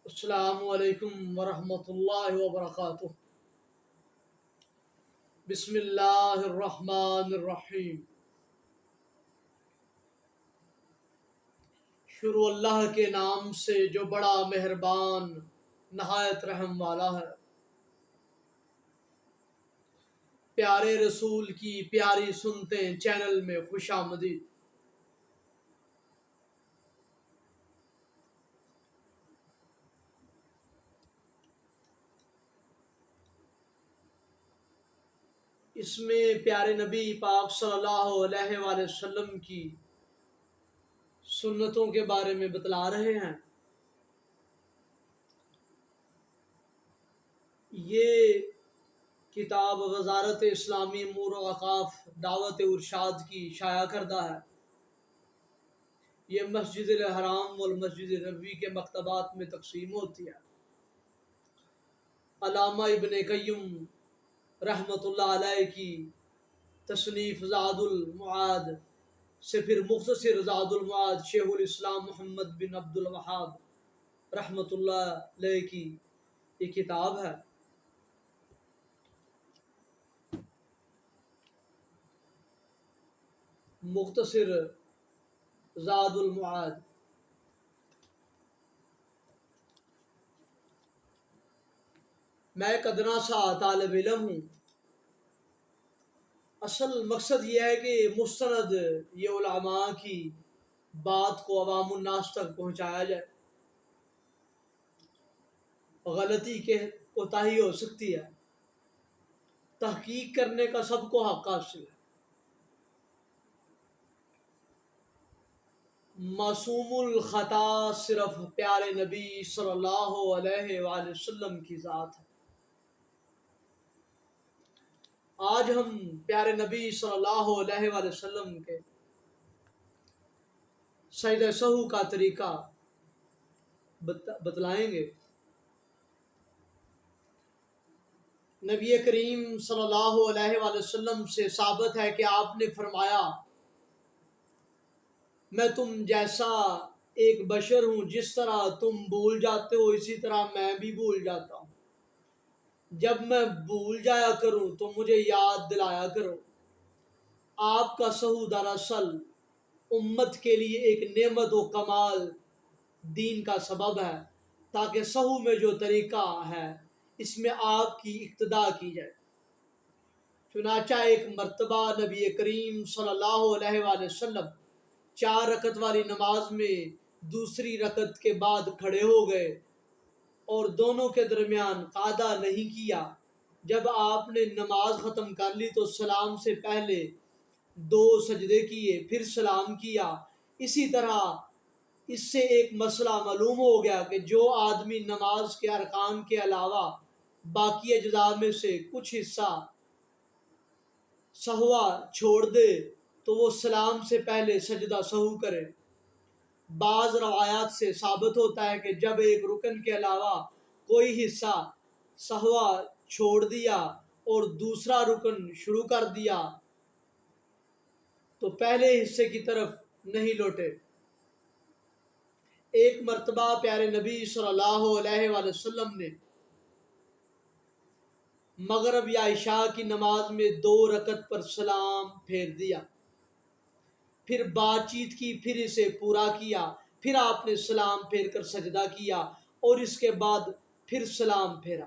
السلام علیکم ورحمۃ اللہ وبرکاتہ۔ بسم اللہ الرحمن الرحیم۔ شروع اللہ کے نام سے جو بڑا مہربان نہایت رحم والا ہے۔ پیارے رسول کی پیاری سنتیں چینل میں خوش آمدید۔ اس میں پیارے نبی پاک صلی اللہ علیہ وآلہ وسلم کی سنتوں کے بارے میں بتلا رہے ہیں۔ یہ کتاب وزارت اسلامی امور و اوقاف دعوت ارشاد کی شائع کردہ ہے۔ یہ مسجد الحرام والمسجد نبوی کے مکتبات میں تقسیم ہوتی ہے۔ علامہ ابن قیم رحمۃ اللہ علیہ کی تصنیف زاد المعاد سے پھر مختصر زاد المعاد شیخ الاسلام محمد بن عبد الوہاب رحمۃ اللہ علیہ کی یہ کتاب ہے۔ مختصر زاد المعاد۔ میں ایک ادنا سا طالب علم ہوں۔ اصل مقصد یہ ہے کہ مستند یہ علماء کی بات کو عوام الناس تک پہنچایا جائے۔ غلطی کے کوتاہی ہو سکتی ہے، تحقیق کرنے کا سب کو حق حاصل ہے۔ معصوم الخطا صرف پیارے نبی صلی اللہ علیہ وآلہ وسلم کی ذات ہے۔ آج ہم پیارے نبی صلی اللہ علیہ وآلہ وسلم کے سجدہ سہو کا طریقہ بتلائیں گے۔ نبی کریم صلی اللہ علیہ وآلہ وسلم سے ثابت ہے کہ آپ نے فرمایا، میں تم جیسا ایک بشر ہوں، جس طرح تم بھول جاتے ہو اسی طرح میں بھی بھول جاتا ہوں۔ جب میں بھول جایا کروں تو مجھے یاد دلایا کرو۔ آپ کا سہو دراصل امت کے لیے ایک نعمت و کمال دین کا سبب ہے، تاکہ سہو میں جو طریقہ ہے اس میں آپ کی اقتداء کی جائے۔ چنانچہ ایک مرتبہ نبی کریم صلی اللہ علیہ وآلہ وسلم 4 رکعت والی نماز میں دوسری رکعت کے بعد کھڑے ہو گئے اور دونوں کے درمیان قعدہ نہیں کیا۔ جب آپ نے نماز ختم کر لی تو سلام سے پہلے 2 سجدے کیے، پھر سلام کیا۔ اسی طرح اس سے ایک مسئلہ معلوم ہو گیا کہ جو آدمی نماز کے ارکان کے علاوہ باقی اجزاء میں سے کچھ حصہ سہوا چھوڑ دے تو وہ سلام سے پہلے سجدہ سہو کرے۔ بعض روایات سے ثابت ہوتا ہے کہ جب ایک رکن کے علاوہ کوئی حصہ سہوا چھوڑ دیا اور دوسرا رکن شروع کر دیا تو پہلے حصے کی طرف نہیں لوٹے۔ ایک مرتبہ پیارے نبی صلی اللہ علیہ وآلہ وسلم نے مغرب یا عشاء کی نماز میں 2 رکعت پر سلام پھیر دیا، پھر بات چیت کی، پھر اسے پورا کیا، پھر آپ نے سلام پھیر کر سجدہ کیا اور اس کے بعد پھر سلام پھیرا۔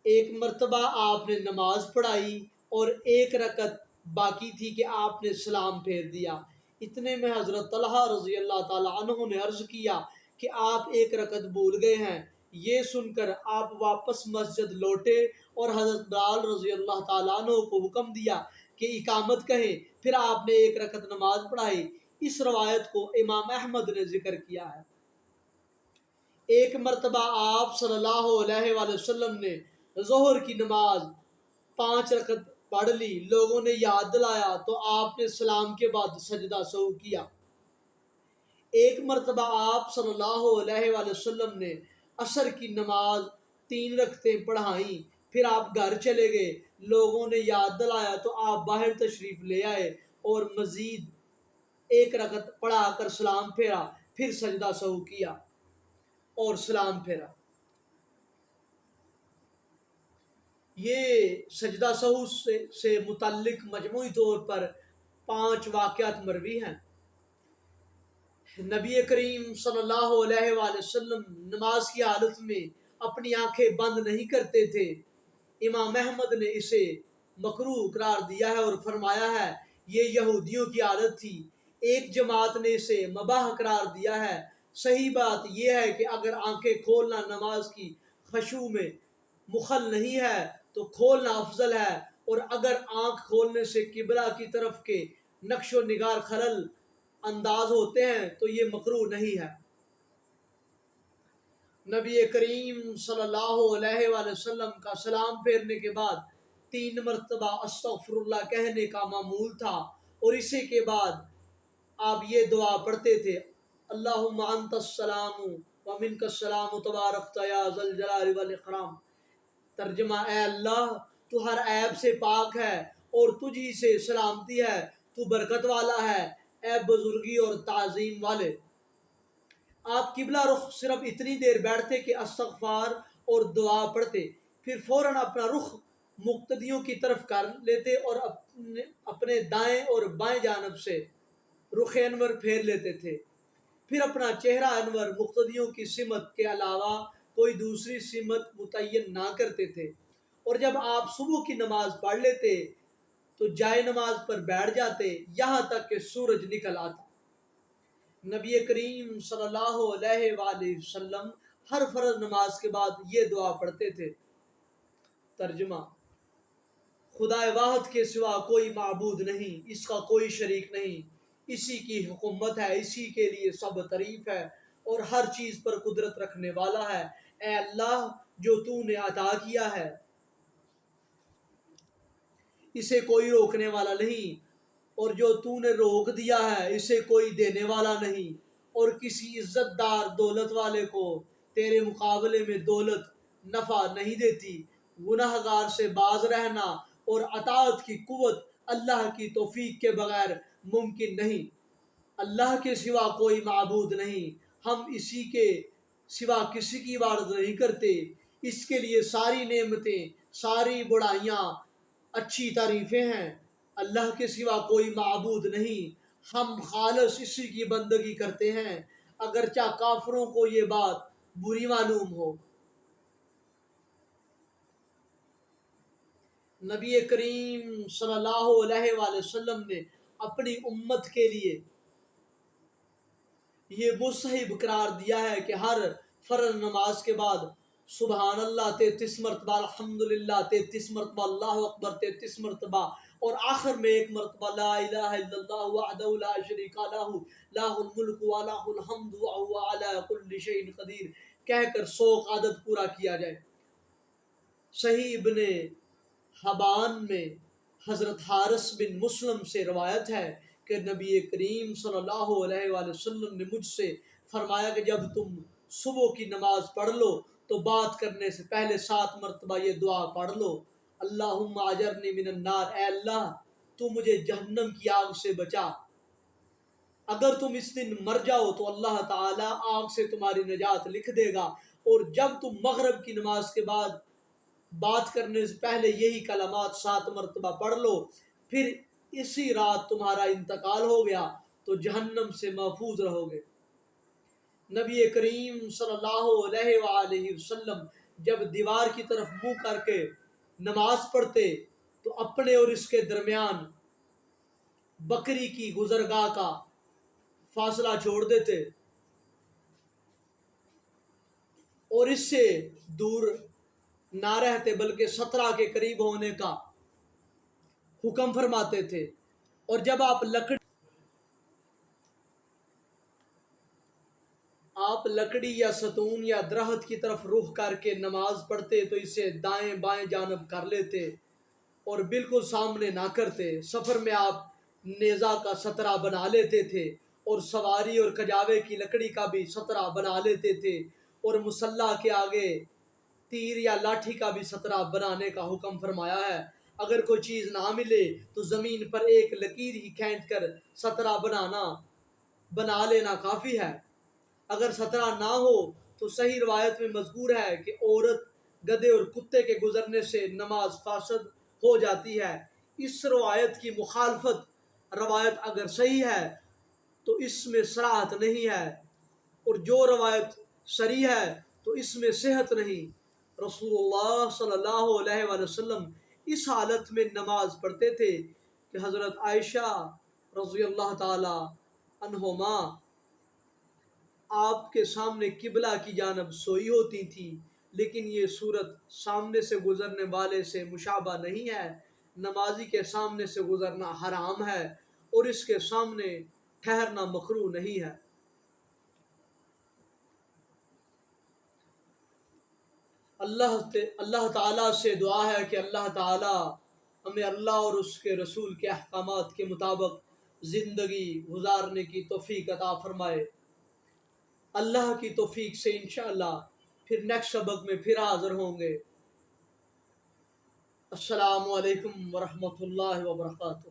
ایک مرتبہ آپ نے نماز پڑھائی اور 1 رکعت باقی تھی کہ آپ نے سلام پھیر دیا۔ اتنے میں حضرت طلحہ رضی اللہ تعالیٰ عنہ نے عرض کیا کہ آپ 1 رکعت بھول گئے ہیں۔ یہ سن کر آپ واپس مسجد لوٹے اور حضرت بلال رضی اللہ تعالیٰ عنہ کو حکم دیا کہ اقامت کہیں، پھر آپ نے 1 رکعت نماز پڑھائی۔ اس روایت کو امام احمد نے ذکر کیا ہے۔ ایک مرتبہ آپ صلی اللہ علیہ وآلہ وسلم نے ظہر کی نماز 5 رکعت پڑھ لی، لوگوں نے یاد دلایا تو آپ نے سلام کے بعد سجدہ سہو کیا۔ ایک مرتبہ آپ صلی اللہ علیہ وآلہ وسلم نے عصر کی نماز 3 رکعتیں پڑھائیں، پھر آپ گھر چلے گئے، لوگوں نے یاد دلایا تو آپ باہر تشریف لے آئے اور مزید 1 رکعت پڑھا کر سلام پھیرا، پھر سجدہ سہو کیا۔ اور سلام پھیرا۔ یہ سجدہ سہو سے متعلق مجموعی طور پر 5 واقعات مروی ہیں۔ نبی کریم صلی اللہ علیہ وآلہ وسلم نماز کی حالت میں اپنی آنکھیں بند نہیں کرتے تھے۔ امام احمد نے اسے مکروہ قرار دیا ہے اور فرمایا ہے یہ یہودیوں کی عادت تھی۔ ایک جماعت نے اسے مباح قرار دیا ہے۔ صحیح بات یہ ہے کہ اگر آنکھیں کھولنا نماز کی خشوع میں مخل نہیں ہے تو کھولنا افضل ہے، اور اگر آنکھ کھولنے سے قبلہ کی طرف کے نقش و نگار خلل انداز ہوتے ہیں تو یہ مکروہ نہیں ہے۔ نبی کریم صلی اللہ علیہ وآلہ وسلم کا سلام پھیرنے کے بعد 3 مرتبہ استغفر اللہ کہنے کا معمول تھا، اور اسی کے بعد آپ یہ دعا پڑھتے تھے، اللہم انت السلام ومنک السلام تبارکت یا ذا الجلال والاکرام۔ ترجمہ: اے اللہ تو ہر عیب سے پاک ہے اور تجھ ہی سے سلامتی ہے، تو برکت والا ہے، اے بزرگی اور تعظیم والے۔ آپ قبلہ رخ صرف اتنی دیر بیٹھتے کہ استغفار اور دعا پڑھتے، پھر فوراً اپنا رخ مقتدیوں کی طرف کر لیتے اور اپنے دائیں اور بائیں جانب سے رخ انور پھیر لیتے تھے۔ پھر اپنا چہرہ انور مقتدیوں کی سمت کے علاوہ کوئی دوسری سمت متعین نہ کرتے تھے، اور جب آپ صبح کی نماز پڑھ لیتے تو جائے نماز پر بیٹھ جاتے یہاں تک کہ سورج نکل آتا۔ نبی کریم صلی اللہ علیہ وآلہ وسلم ہر فرض نماز کے بعد یہ دعا پڑھتے تھے۔ ترجمہ: خدا واحد کے سوا کوئی معبود نہیں، اس کا کوئی شریک نہیں، اسی کی حکومت ہے، اسی کے لیے سب تعریف ہے اور ہر چیز پر قدرت رکھنے والا ہے۔ اے اللہ جو تو نے عطا کیا ہے اسے کوئی روکنے والا نہیں، اور جو تو نے روک دیا ہے اسے کوئی دینے والا نہیں، اور کسی عزت دار دولت والے کو تیرے مقابلے میں دولت نفع نہیں دیتی۔ گناہگار سے باز رہنا اور اطاعت کی قوت اللہ کی توفیق کے بغیر ممکن نہیں۔ اللہ کے سوا کوئی معبود نہیں، ہم اسی کے سوا کسی کی عبادت نہیں کرتے، اس کے لیے ساری نعمتیں، ساری بڑائیاں، اچھی تعریفیں ہیں۔ اللہ کے سوا کوئی معبود نہیں، ہم خالص اسی کی بندگی کرتے ہیں، اگرچہ کافروں کو یہ بات بری معلوم ہو۔ نبی کریم صلی اللہ علیہ وآلہ وسلم نے اپنی امت کے لیے یہ مستحب قرار دیا ہے کہ ہر فرض نماز کے بعد سبحان اللہ 33 مرتبہ، الحمدللہ 33 مرتبہ، اللہ اکبر 33 مرتبہ، اور آخر میں 1 مرتبہ لا الہ الا اللہ وحدہ لا شریک لہ لہ الملک ولہ الحمد وہو علی کل شیء قدیر کہہ کر 100 عدد پورا کیا جائے۔ صحیح ابن حبان میں حضرت حارث بن مسلم سے روایت ہے کہ نبی کریم صلی اللہ علیہ وآلہ وسلم نے مجھ سے فرمایا کہ جب تم صبح کی نماز پڑھ لو تو بات کرنے سے پہلے 7 مرتبہ یہ دعا پڑھ لو، اللہم اجرنی من النار، اے اللہ تو مجھے جہنم کی آگ سے بچا۔ اگر تم اس دن مر جاؤ تو اللہ تعالیٰ آگ سے تمہاری نجات لکھ دے گا، اور جب تم مغرب کی نماز کے بعد بات کرنے سے پہلے یہی کلمات 7 مرتبہ پڑھ لو، پھر اسی رات تمہارا انتقال ہو گیا تو جہنم سے محفوظ رہو گے۔ نبی کریم صلی اللہ علیہ وآلہ وسلم جب دیوار کی طرف منہ کر کے نماز پڑھتے تو اپنے اور اس کے درمیان بکری کی گزرگاہ کا فاصلہ چھوڑ دیتے اور اس سے دور نہ رہتے بلکہ 17 کے قریب ہونے کا حکم فرماتے تھے، اور جب آپ لکڑی یا ستون یا درخت کی طرف رخ کر کے نماز پڑھتے تو اسے دائیں بائیں جانب کر لیتے اور بالکل سامنے نہ کرتے۔ سفر میں آپ نیزہ کا سترہ بنا لیتے تھے اور سواری اور کجاوے کی لکڑی کا بھی سترہ بنا لیتے تھے، اور مصلی کے آگے تیر یا لاٹھی کا بھی سترہ بنانے کا حکم فرمایا ہے۔ اگر کوئی چیز نہ ملے تو زمین پر ایک لکیر ہی کھینچ کر سترہ بنا لینا کافی ہے۔ اگر سترہ نہ ہو تو صحیح روایت میں مذکور ہے کہ عورت گدھے اور کتے کے گزرنے سے نماز فاسد ہو جاتی ہے۔ اس روایت کی مخالفت روایت اگر صحیح ہے تو اس میں صراحت نہیں ہے، اور جو روایت صریح ہے تو اس میں صحت نہیں۔ رسول اللہ صلی اللہ علیہ وآلہ وسلم اس حالت میں نماز پڑھتے تھے کہ حضرت عائشہ رضی اللہ تعالی عنہما آپ کے سامنے قبلہ کی جانب سوئی ہوتی تھی، لیکن یہ صورت سامنے سے گزرنے والے سے مشابہ نہیں ہے۔ نمازی کے سامنے سے گزرنا حرام ہے اور اس کے سامنے ٹھہرنا مکروہ نہیں ہے۔ اللہ تعالیٰ سے دعا ہے کہ اللہ تعالیٰ ہمیں اللہ اور اس کے رسول کے احکامات کے مطابق زندگی گزارنے کی توفیق عطا فرمائے۔ اللہ کی توفیق سے انشاءاللہ پھر نیکسٹ سبق میں پھر حاضر ہوں گے۔ السلام علیکم ورحمۃ اللہ وبرکاتہ۔